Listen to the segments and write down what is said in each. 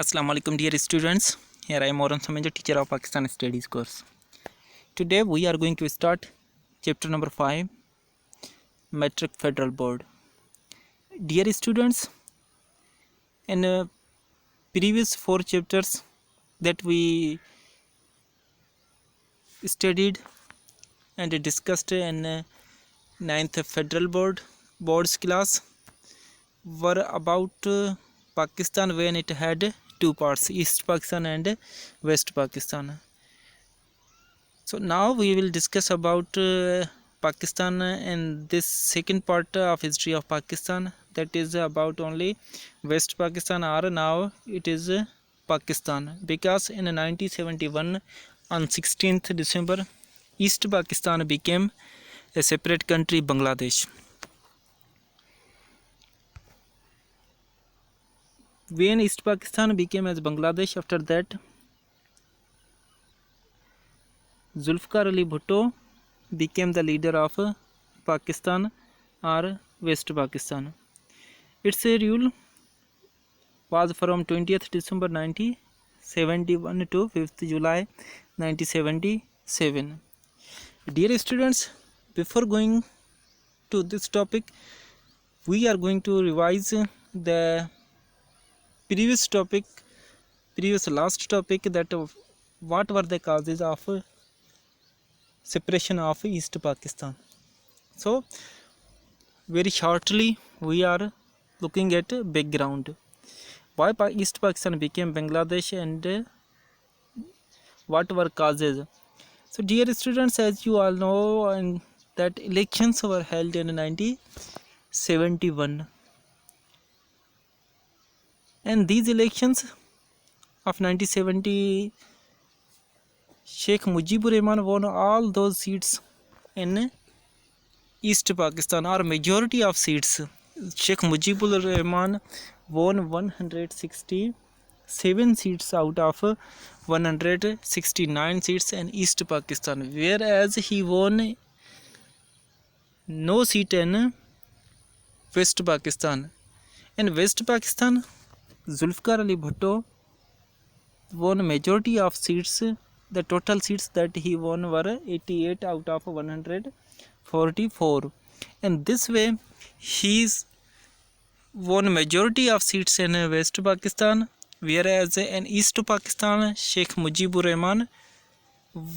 Assalamu alaikum dear students. Here I am Moran Samenja, teacher of Pakistan Studies course. Today we are going to start chapter number 5, Metric Federal Board. Dear students, in previous 4 chapters that we studied and discussed in 9th Federal Boards class were about Pakistan when it had two parts, East Pakistan and West Pakistan. So now we will discuss about Pakistan in this second part of history of Pakistan, that is about only West Pakistan, or now it is Pakistan, because in 1971 on 16th December East Pakistan became a separate country, Bangladesh. When East Pakistan became as Bangladesh, after that Zulfikar Ali Bhutto became the leader of Pakistan or West Pakistan. Its rule was from 20th December 1971 to 5th July 1977. Dear students, before going to this topic, we are going to revise the last topic, that what were the causes of separation of East Pakistan. So very shortly we are looking at background, why East Pakistan became Bangladesh and what were causes. So dear students, as you all know, that elections were held in 1971, and these elections of 1970, Sheikh Mujibur Rahman won all those seats in East Pakistan, or majority of seats. Sheikh Mujibur Rahman won 167 seats out of 169 seats in East Pakistan, whereas he won no seat in West Pakistan. In West Pakistan, Zulfikar Ali Bhutto won majority of seats. The total seats that he won were 88 out of 144, and this way he won majority of seats in West Pakistan, whereas in East Pakistan Sheikh Mujibur Rahman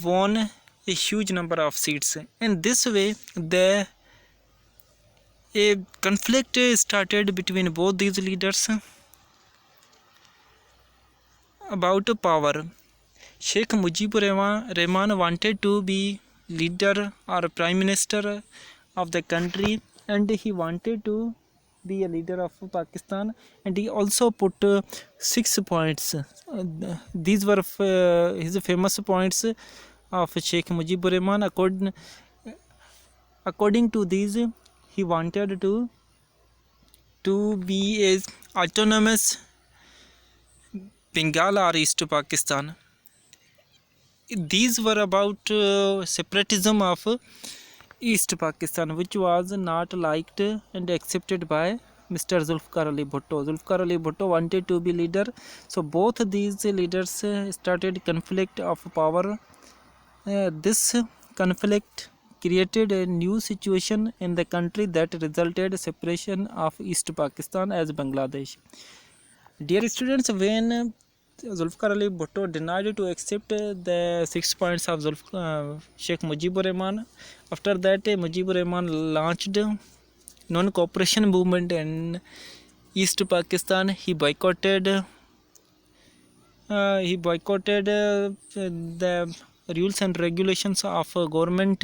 won a huge number of seats. In this way a conflict started between both these leaders about power. Sheikh Mujibur Rahman wanted to be leader or prime minister of the country, and he wanted to be a leader of Pakistan, and he also put 6 points. These were his famous points of Sheikh Mujibur Rahman. According to these, he wanted to be a autonomous Bengal or East Pakistan. These were about separatism of East Pakistan, which was not liked and accepted by Mr. Zulfikar Ali Bhutto. Zulfikar Ali Bhutto wanted to be leader, so both these leaders started conflict of power. This conflict created a new situation in the country that resulted separation of East Pakistan as Bangladesh. Dear students, when Zulfikar Ali Bhutto denied to accept the 6 points of Sheikh Mujibur Rahman, after that Mujibur Rahman launched non-cooperation movement in East Pakistan. He boycotted the rules and regulations of government.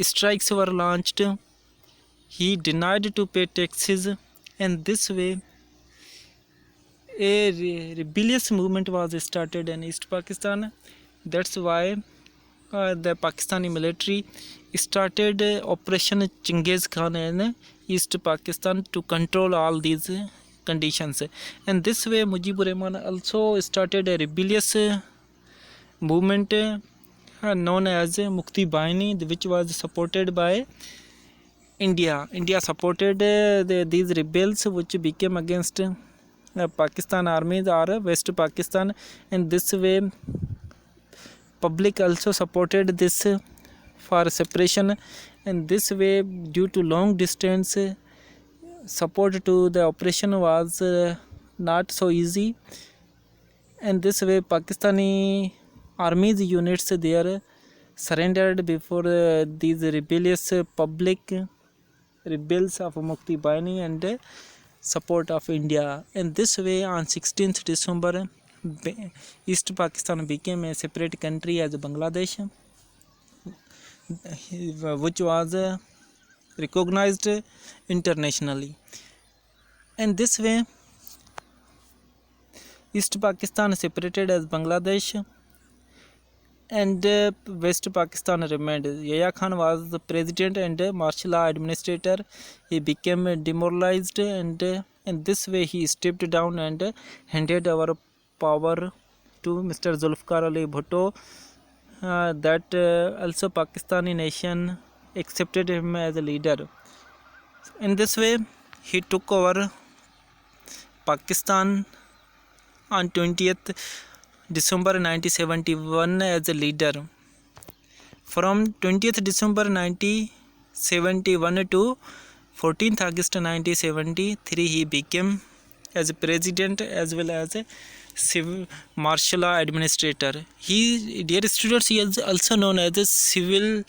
Strikes were launched. He denied to pay taxes, and this way a rebellious movement was started in East Pakistan. That's why the Pakistani military started Operation Chinggis Khan in East Pakistan to control all these conditions. And this way Mujibur Rahman also started a rebellious movement known as Mukti Bahini, which was supported by India. India supported these rebels, which became against Pakistan armies are West Pakistan. In this way, public also supported this for separation. In this way, due to long distance, support to the operation was not so easy. And this way, Pakistani armies units there surrendered before these rebellious public rebels of Mukti Bahini and support of India. In this way, on 16th December, East Pakistan became a separate country as Bangladesh, which was recognized internationally. In this way, East Pakistan separated as Bangladesh and West Pakistan remained. Yahya Khan was the president and martial law administrator. He became demoralized, and in this way he stepped down and handed over power to Mr. Zulfikar Ali Bhutto. That also Pakistani nation accepted him as a leader. In this way, he took over Pakistan on 20th December 1971 as a leader. From 20th December 1971 to 14th August 1973, he became as a president as well as a civil martial law administrator. He, dear students, he is also known as a civil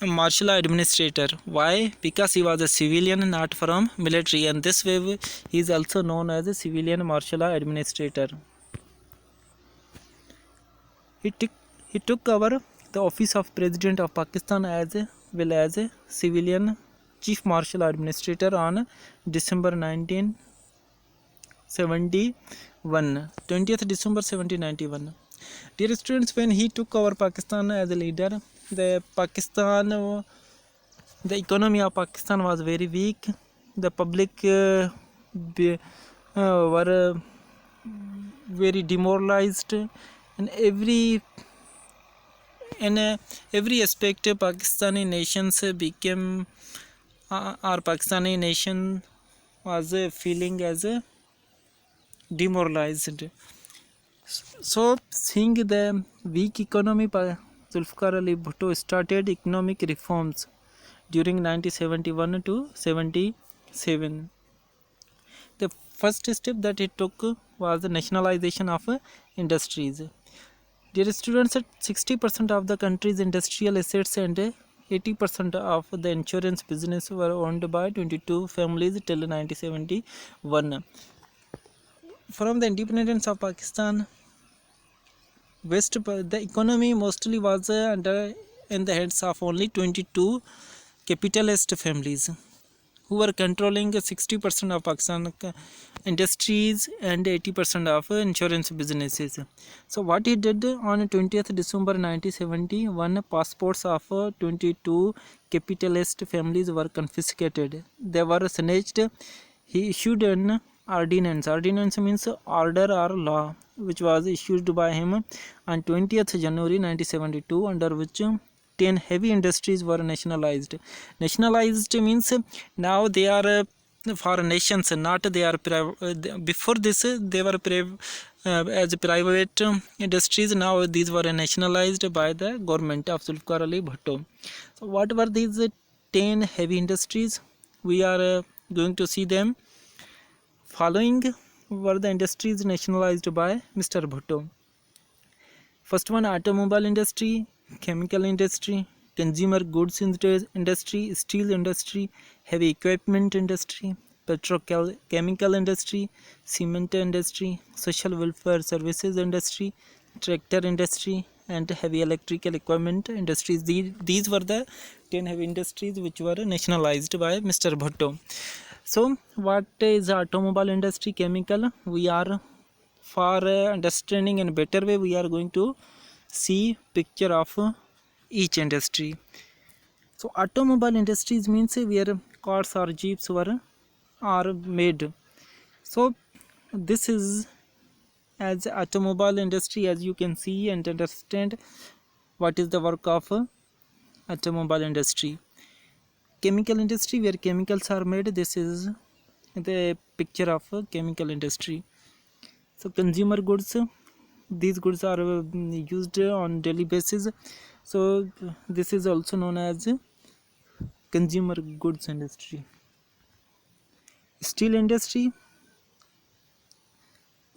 martial law administrator. Why? Because he was a civilian, not from military, and this way he is also known as a civilian martial law administrator. He took over the office of President of Pakistan as well as a civilian chief martial administrator on December 1971, 20th December 1791. Dear students, when he took over Pakistan as a leader, the economy of Pakistan was very weak. The public were very demoralized. In every aspect, Pakistani nations became our Pakistani nation was feeling as demoralized. So, seeing the weak economy, Zulfikar Ali Bhutto started economic reforms during 1971 to 77. The first step that he took was the nationalization of industries. Dear students, 60% of the country's industrial assets and 80% of the insurance business were owned by 22 families till 1971. From the independence of Pakistan, the economy mostly was in the hands of only 22 capitalist families who were controlling 60% of Pakistan industries and 80% of insurance businesses. So what he did on 20th December 1971, passports of 22 capitalist families were confiscated. They were snatched. He issued an ordinance. Ordinance means order or law, which was issued by him on 20th January 1972, under which 10 heavy industries were nationalized. Nationalized means now they are for nations, not they are before this they were as private industries. Now these were nationalized by the government of Zulfikar Ali Bhutto. So what were these 10 heavy industries? We are going to see them. Following were the industries nationalized by Mr. Bhutto. First one, automobile industry, chemical industry, consumer goods industry, steel industry, heavy equipment industry, petrochemical industry, cement industry, social welfare services industry, tractor industry, and heavy electrical equipment industries. These were the 10 heavy industries which were nationalized by Mr. Bhutto. So what is automobile industry, chemical? We are, for understanding in a better way, we are going to see picture of each industry. So automobile industries means where cars or jeeps are made. So this is as automobile industry, as you can see and understand what is the work of automobile industry. Chemical industry, where chemicals are made. This is the picture of a chemical industry. So consumer goods, these goods are used on daily basis, so this is also known as consumer goods industry. Steel industry,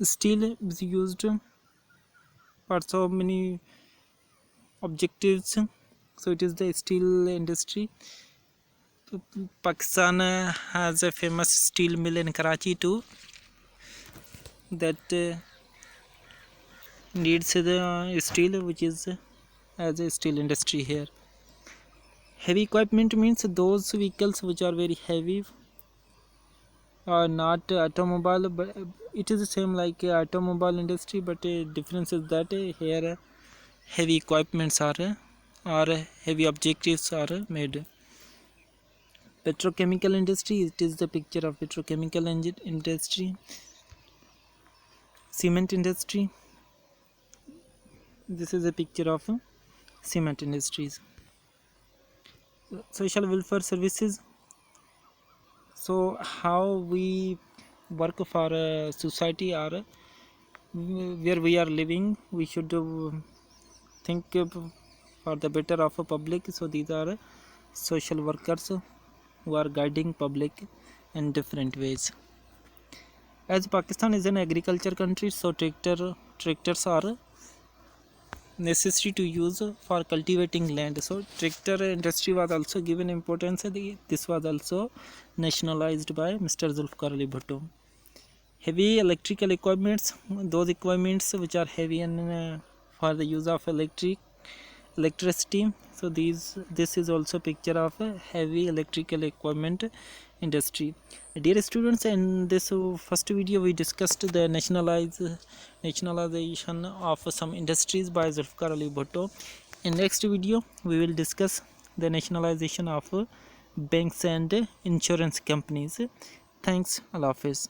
steel is used for so many objectives, so it is the steel industry. Pakistan has a famous steel mill in Karachi too, that needs the steel, which is as a steel industry here. Heavy equipment means those vehicles which are very heavy, are not automobile, but it is the same like automobile industry, but difference is that here heavy equipments are or heavy objectives are made. Petrochemical industry, it is the picture of petrochemical industry. Cement industry, this is a picture of cement industries. Social welfare services, so how we work for a society or where we are living, we should think for the better of a public. So these are social workers who are guiding public in different ways. As Pakistan is an agriculture country, so tractors are necessary to use for cultivating land. So tractor industry was also given importance. This was also nationalized by Mr. Zulfikar Ali Bhutto. Heavy electrical equipments, those equipments which are heavy and for the use of electricity. So this is also picture of a heavy electrical equipment industry. Dear students, in this first video we discussed the nationalization of some industries by Zulfikar Ali Bhutto. In next video we will discuss the nationalization of banks and insurance companies. Thanks. Allah Hafiz.